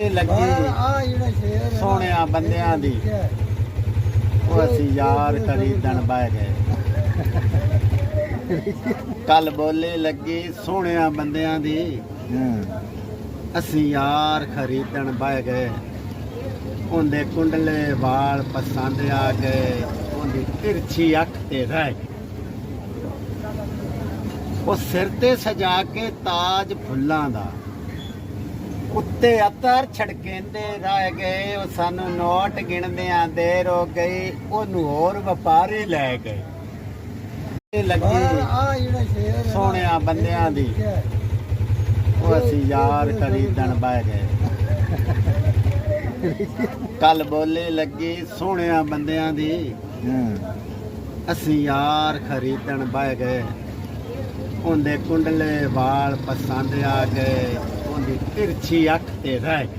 ਲੱਗੀ ਸੋਹਣਿਆਂ ਬੰਦਿਆਂ ਦੀ ਉਹ ਅਸੀਂ ਯਾਰ ਖਰੀਦਣ ਬਹਿ ਗਏ। ਕੱਲ ਬੋਲੀ ਲੱਗੀ ਸੋਹਣਿਆਂ ਬੰਦਿਆਂ ਦੀ ਅਸੀਂ ਯਾਰ ਖਰੀਦਣ ਬਹਿ ਗਏ। ਉਹਦੇ ਕੁੰਡਲੇ ਵਾਲ ਪਸੰਦ ਆ ਗਏ, ਉਹਦੀ ਤਿਰਛੀ ਅੱਖ ਤੇ ਰਹਿ ਗਈ। ਉਹ ਸਿਰ ਤੇ ਸਜਾ ਕੇ ਤਾਜ ਫੁੱਲਾਂ ਦਾ, ਉੱਤੇ ਅਤਰ ਛੜਕੇਂਦੇ ਰਹਿ ਗਏ। ਉਹ ਸਾਨੂੰ ਨੋਟ ਗਿਣਦਿਆਂ ਦੇਰ ਹੋ ਗਈ, ਉਹਨੂੰ ਹੋਰ ਵਪਾਰੀ ਲੈ ਗਏ। ਲੱਗੀ ਸੋਹਣਿਆਂ ਬੰਦਿਆਂ ਦੀ ਉਹ ਅਸੀਂ ਯਾਰ ਖਰੀਦਣ ਬਹਿ ਗਏ। ਕੱਲ ਬੋਲੀ ਲੱਗੀ ਸੋਹਣਿਆਂ ਬੰਦਿਆਂ ਦੀ ਅਸੀਂ ਯਾਰ ਖਰੀਦਣ ਬਹਿ ਗਏ। ਉਹਦੇ ਕੁੰਡਲੇ ਵਾਲ ਪਸੰਦ ਆ ਗਏ, ਉਹਦੀ ਤਿਰਛੀ ਅੱਖ ਤੇ ਰਹਿ ਗਈ।